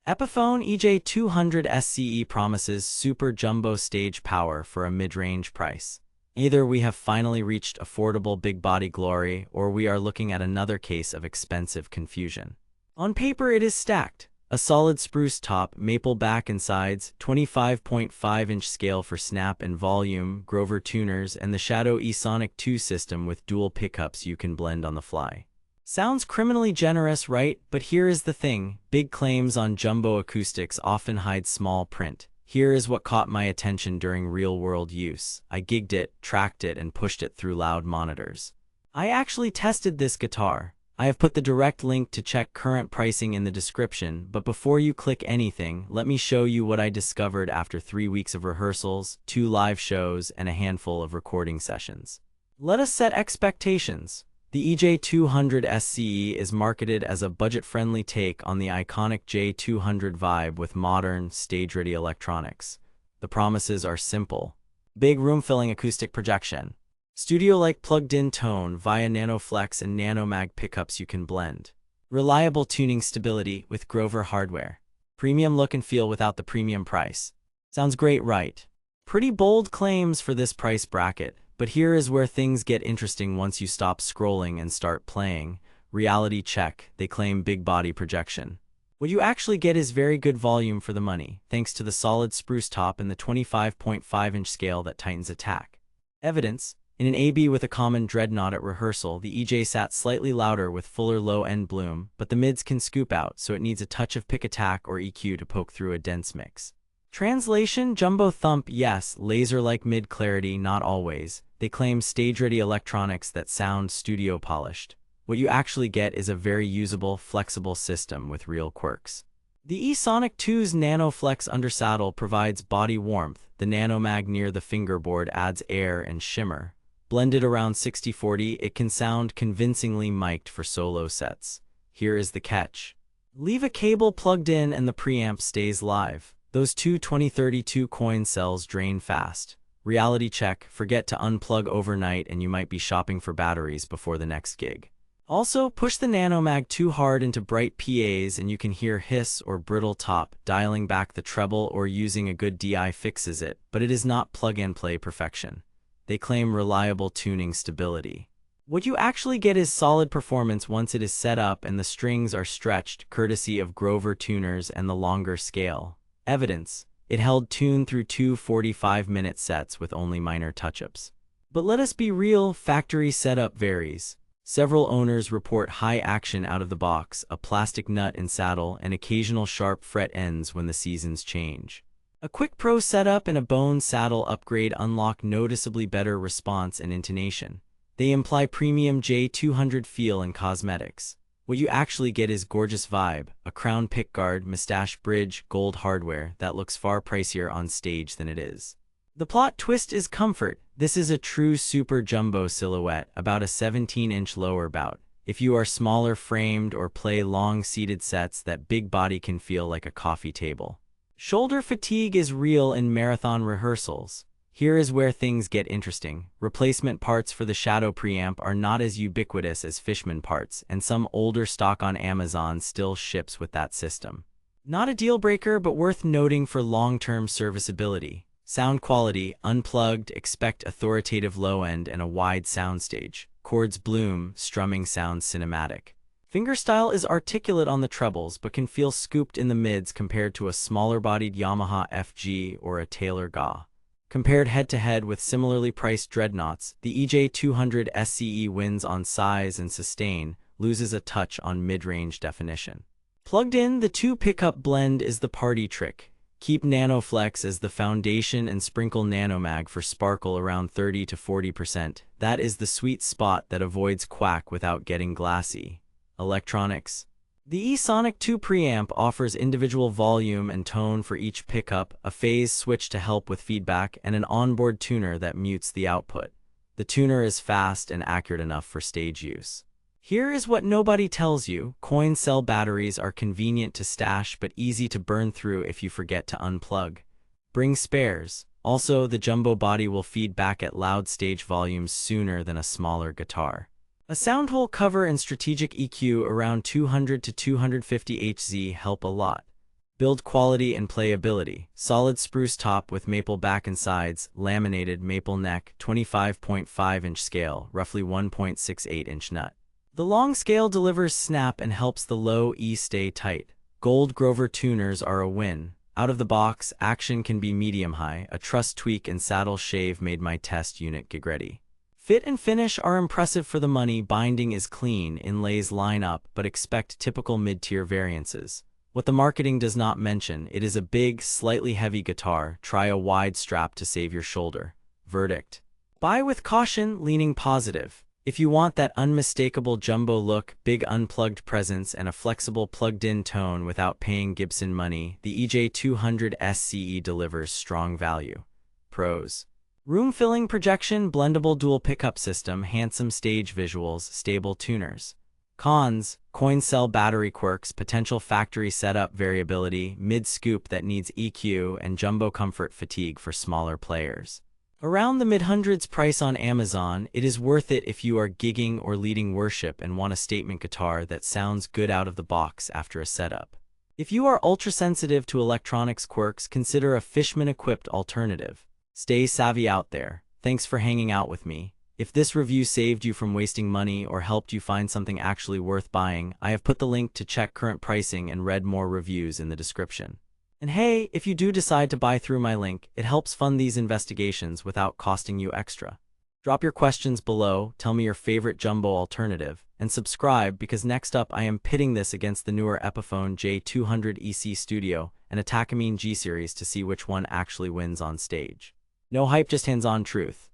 Epiphone EJ-200 SCE promises super jumbo stage power for a mid-range price. Either we have finally reached affordable big body glory, or we are looking at another case of expensive confusion. On paper it is stacked. A solid spruce top, maple back and sides, 25.5-inch scale for snap and volume, Grover tuners, and the Shadow eSonic 2 system with dual pickups you can blend on the fly. Sounds criminally generous, right? But here is the thing. Big claims on jumbo acoustics often hide small print. Here is what caught my attention during real-world use. I gigged it, tracked it, and pushed it through loud monitors. I actually tested this guitar. I have put the direct link to check current pricing in the description, but before you click anything, let me show you what I discovered after 3 weeks of rehearsals, 2 live shows, and a handful of recording sessions. Let us set expectations. The EJ-200 SCE is marketed as a budget-friendly take on the iconic J200 vibe with modern, stage-ready electronics. The promises are simple. Big room-filling acoustic projection. Studio-like plugged-in tone via NanoFlex and NanoMag pickups you can blend. Reliable tuning stability with Grover hardware. Premium look and feel without the premium price. Sounds great, right? Pretty bold claims for this price bracket. But here is where things get interesting once you stop scrolling and start playing. Reality check, they claim big body projection. What you actually get is very good volume for the money, thanks to the solid spruce top and the 25.5-inch scale that tightens attack. Evidence, in an AB with a common dreadnought at rehearsal, the EJ sat slightly louder with fuller low-end bloom, but the mids can scoop out, so it needs a touch of pick attack or EQ to poke through a dense mix. Translation, jumbo thump, yes, laser-like mid-clarity, not always. They claim stage-ready electronics that sound studio-polished. What you actually get is a very usable, flexible system with real quirks. The eSonic 2's NanoFlex undersaddle provides body warmth. The NanoMag near the fingerboard adds air and shimmer. Blended around 60/40, it can sound convincingly mic'd for solo sets. Here is the catch. Leave a cable plugged in and the preamp stays live. Those two 2032 coin cells drain fast. Reality check, forget to unplug overnight and you might be shopping for batteries before the next gig. Also, push the NanoMag too hard into bright PAs and you can hear hiss or brittle top. Dialing back the treble or using a good DI fixes it, but it is not plug-and-play perfection. They claim reliable tuning stability. What you actually get is solid performance once it is set up and the strings are stretched, courtesy of Grover tuners and the longer scale. Evidence, it held tune through 2 45-minute sets with only minor touch-ups. But let us be real, factory setup varies. Several owners report high action out of the box, a plastic nut in saddle, and occasional sharp fret ends when the seasons change. A quick pro setup and a bone saddle upgrade unlock noticeably better response and intonation. They imply premium J200 feel and cosmetics. What you actually get is gorgeous vibe, a crown pickguard, mustache bridge, gold hardware that looks far pricier on stage than it is. The plot twist is comfort. This is a true super jumbo silhouette, about a 17-inch lower bout. If you are smaller framed or play long seated sets, that big body can feel like a coffee table. Shoulder fatigue is real in marathon rehearsals. Here is where things get interesting. Replacement parts for the Shadow preamp are not as ubiquitous as Fishman parts, and some older stock on Amazon still ships with that system. Not a deal breaker, but worth noting for long-term serviceability. Sound quality, unplugged, expect authoritative low-end and a wide soundstage. Chords bloom, strumming sounds cinematic. Fingerstyle is articulate on the trebles, but can feel scooped in the mids compared to a smaller-bodied Yamaha FG or a Taylor GA. Compared head-to-head with similarly priced dreadnoughts, the EJ-200 SCE wins on size and sustain, loses a touch on mid-range definition. Plugged in, the 2-pickup blend is the party trick. Keep NanoFlex as the foundation and sprinkle NanoMag for sparkle around 30 to 40%. That is the sweet spot that avoids quack without getting glassy. Electronics. The eSonic 2 preamp offers individual volume and tone for each pickup, a phase switch to help with feedback, and an onboard tuner that mutes the output. The tuner is fast and accurate enough for stage use. Here is what nobody tells you. Coin cell batteries are convenient to stash but easy to burn through if you forget to unplug. Bring spares. Also, the jumbo body will feed back at loud stage volumes sooner than a smaller guitar. A soundhole cover and strategic EQ around 200 to 250 Hz help a lot. Build quality and playability. Solid spruce top with maple back and sides, laminated maple neck, 25.5-inch scale, roughly 1.68-inch nut. The long scale delivers snap and helps the low E stay tight. Gold Grover tuners are a win. Out of the box, action can be medium-high. A truss tweak and saddle shave made my test unit gig ready. Fit and finish are impressive for the money. Binding is clean, inlays line up, but expect typical mid-tier variances. What the marketing does not mention, it is a big, slightly heavy guitar. Try a wide strap to save your shoulder. Verdict: buy with caution, leaning positive. If you want that unmistakable jumbo look, big unplugged presence, and a flexible plugged-in tone without paying Gibson money, the EJ-200 SCE delivers strong value. Pros: room-filling projection, blendable dual pickup system, handsome stage visuals, stable tuners. Cons: coin cell battery quirks, potential factory setup variability, mid-scoop that needs EQ, and jumbo comfort fatigue for smaller players. Around the mid-hundreds price on Amazon, it is worth it if you are gigging or leading worship and want a statement guitar that sounds good out of the box after a setup. If you are ultra-sensitive to electronics quirks, consider a Fishman-equipped alternative. Stay savvy out there. Thanks for hanging out with me. If this review saved you from wasting money or helped you find something actually worth buying, I have put the link to check current pricing and read more reviews in the description. And hey, if you do decide to buy through my link, it helps fund these investigations without costing you extra. Drop your questions below, tell me your favorite jumbo alternative, and subscribe because next up I am pitting this against the newer Epiphone EJ-200 EC Studio and a Takamine G series to see which one actually wins on stage. No hype, just hands-on truth.